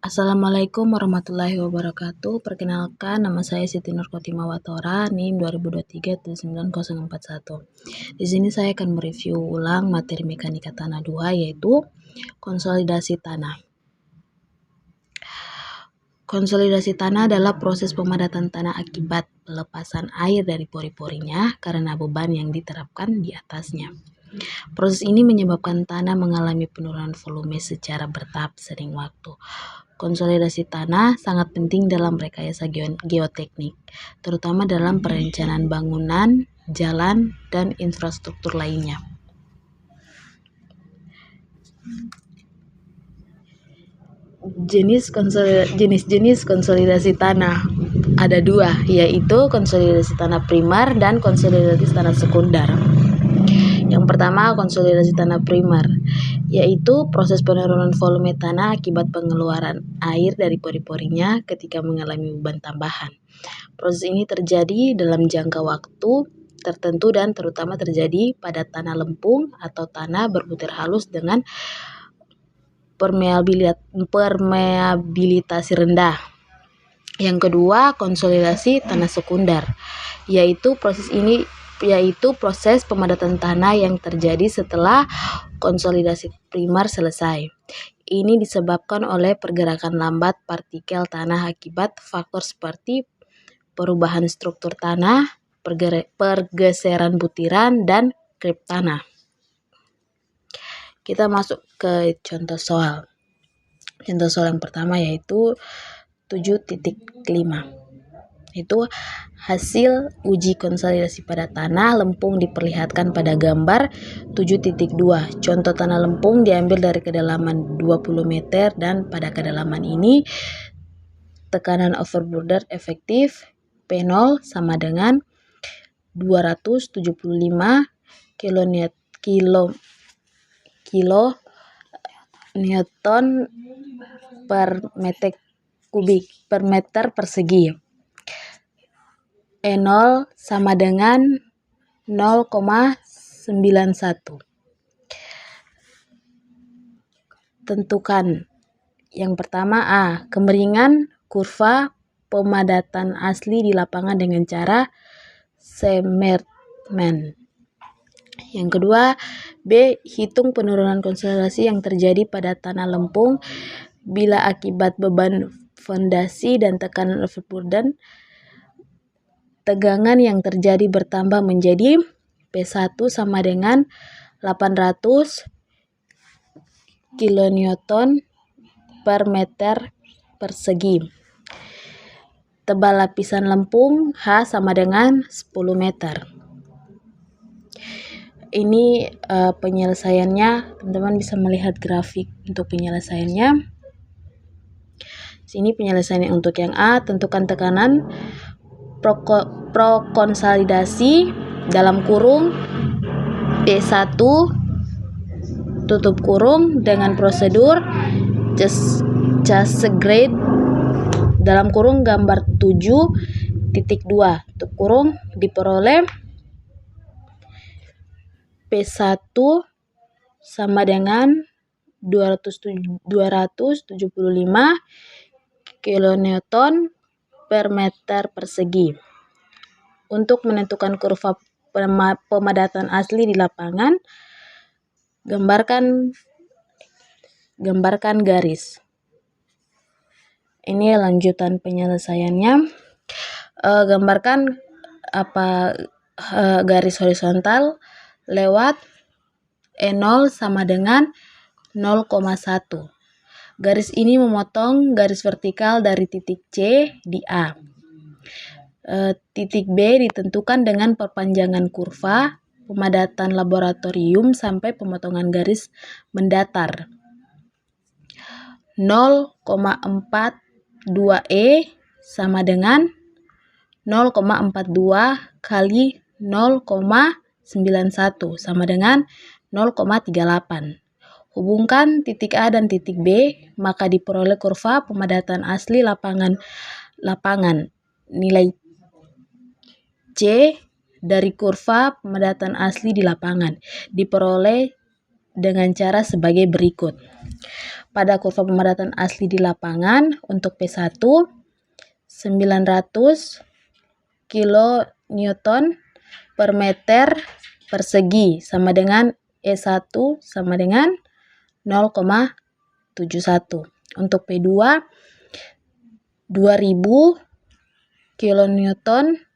Assalamualaikum warahmatullahi wabarakatuh. Perkenalkan, nama saya Siti Nurkotima Watora, NIM 2023-99041. Di sini saya akan mereview ulang materi mekanika tanah 2, yaitu konsolidasi tanah. Konsolidasi tanah adalah proses pemadatan tanah akibat pelepasan air dari pori-porinya karena beban yang diterapkan di atasnya. Proses ini menyebabkan tanah mengalami penurunan volume secara bertahap seiring waktu. Konsolidasi tanah sangat penting dalam rekayasa geoteknik, terutama dalam perencanaan bangunan, jalan, dan infrastruktur lainnya. Jenis-jenis konsolidasi tanah ada dua, yaitu konsolidasi tanah primer dan konsolidasi tanah sekunder. Yang pertama, konsolidasi tanah primer, yaitu proses penurunan volume tanah akibat pengeluaran air dari pori-porinya ketika mengalami beban tambahan. Proses ini terjadi dalam jangka waktu tertentu dan terutama terjadi pada tanah lempung atau tanah berbutir halus dengan permeabilitas rendah. Yang kedua, konsolidasi tanah sekunder, yaitu proses pemadatan tanah yang terjadi setelah konsolidasi primer selesai. Ini disebabkan oleh pergerakan lambat partikel tanah akibat faktor seperti perubahan struktur tanah, pergeseran butiran, dan creep tanah. Kita masuk ke contoh soal. Contoh soal yang pertama yaitu 7.5. Itu hasil uji konsolidasi pada tanah lempung diperlihatkan pada gambar 7.2. Contoh tanah lempung diambil dari kedalaman 20 meter dan pada kedalaman ini tekanan overburden efektif P0 sama dengan 275 kilo Newton per meter persegi. E0 sama dengan 0,91. Tentukan. Yang pertama A. Kemiringan kurva pemadatan asli di lapangan dengan cara Zimmermann. Yang kedua, B. Hitung penurunan konsolidasi yang terjadi pada tanah lempung bila akibat beban fondasi dan tekanan overburden tegangan yang terjadi bertambah menjadi P1 sama dengan 800 kilonewton per meter persegi. Tebal lapisan lempung H sama dengan 10 meter. Ini penyelesaiannya, teman-teman bisa melihat grafik untuk penyelesaiannya. Sini penyelesaiannya untuk yang A, tentukan tekanan prokonsolidasi dalam kurung P1 tutup kurung dengan prosedur Cassegrain dalam kurung gambar 7.2 tutup kurung diperoleh P1 sama dengan 275 kilonewton per meter persegi. Untuk menentukan kurva pemadatan asli di lapangan, gambarkan garis. Ini lanjutan penyelesaiannya. Gambarkan garis horizontal lewat E0 sama dengan 0,1. Garis ini memotong garis vertikal dari titik C di A. Titik B ditentukan dengan perpanjangan kurva pemadatan laboratorium sampai pemotongan garis mendatar. 0,42 E sama dengan 0,42 kali 0,91 sama dengan 0,38. Hubungkan titik A dan titik B, maka diperoleh kurva pemadatan asli lapangan. Nilai C dari kurva pemadatan asli di lapangan diperoleh dengan cara sebagai berikut. pada kurva pemadatan asli di lapangan untuk P1 900 kN per meter persegi sama dengan E1 sama dengan 0,71. Untuk P2 2000 kN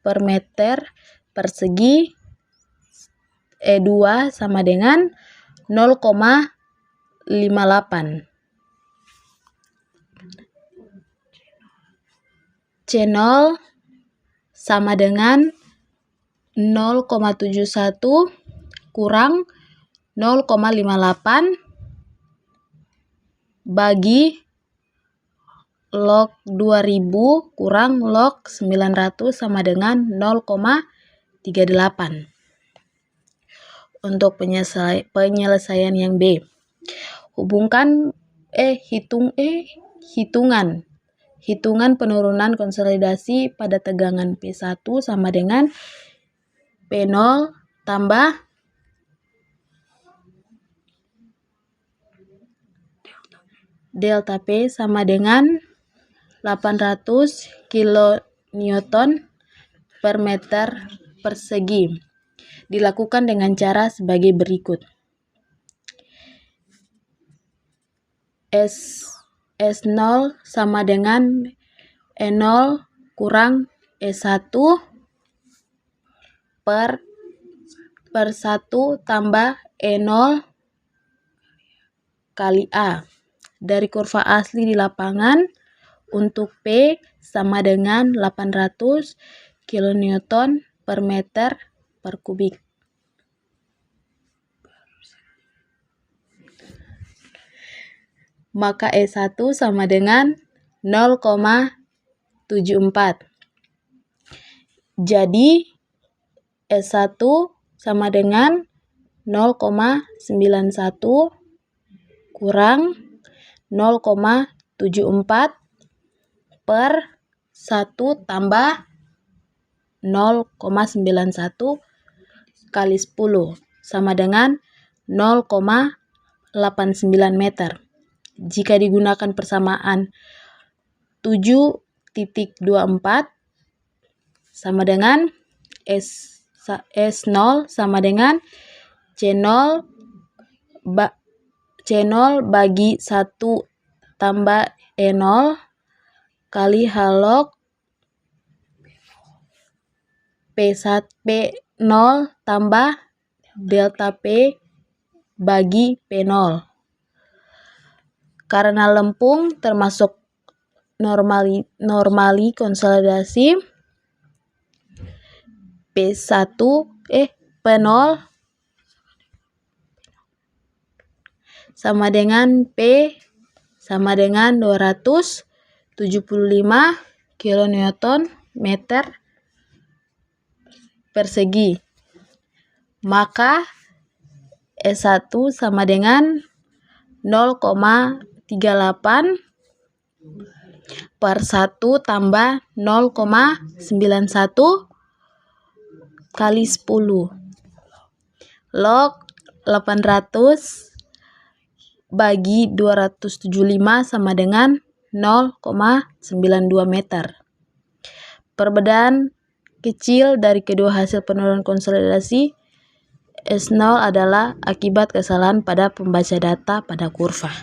per meter persegi, E2 sama dengan 0,58. C0 sama dengan 0,71 kurang 0,58 bagi log 2000 kurang log 900 sama dengan 0,38. Untuk penyelesaian yang B, hubungkan hitungan penurunan konsolidasi pada tegangan P1 sama dengan P0 tambah delta P sama dengan 800 kN per meter persegi. Dilakukan dengan cara sebagai berikut. S0 sama dengan E0 kurang E1 per 1 tambah E0 kali A. Dari kurva asli di lapangan untuk P sama dengan 800 kN per meter per kubik. Maka E1 sama dengan 0,74. Jadi S1 sama dengan 0,91 kurang 0,74 per 1 tambah 0,91 kali 10 sama dengan 0,89 meter. Jika digunakan persamaan 7.24 sama dengan S0 sama dengan C0 bagi 1 tambah E0 kali H log P0 tambah delta P bagi P0. Karena lempung termasuk normali konsolidasi, P0 sama dengan P sama dengan 275 kN meter persegi. Maka S1 sama dengan 0,38 per 1 tambah 0,91 kali 10 log 800 bagi 275 sama dengan 0,92 meter. Perbedaan kecil dari kedua hasil penurunan konsolidasi S0 adalah akibat kesalahan pada pembaca data pada kurva.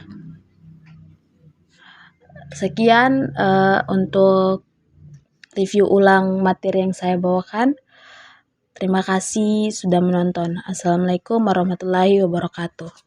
Sekian untuk review ulang materi yang saya bawakan. Terima kasih sudah menonton. Assalamualaikum warahmatullahi wabarakatuh.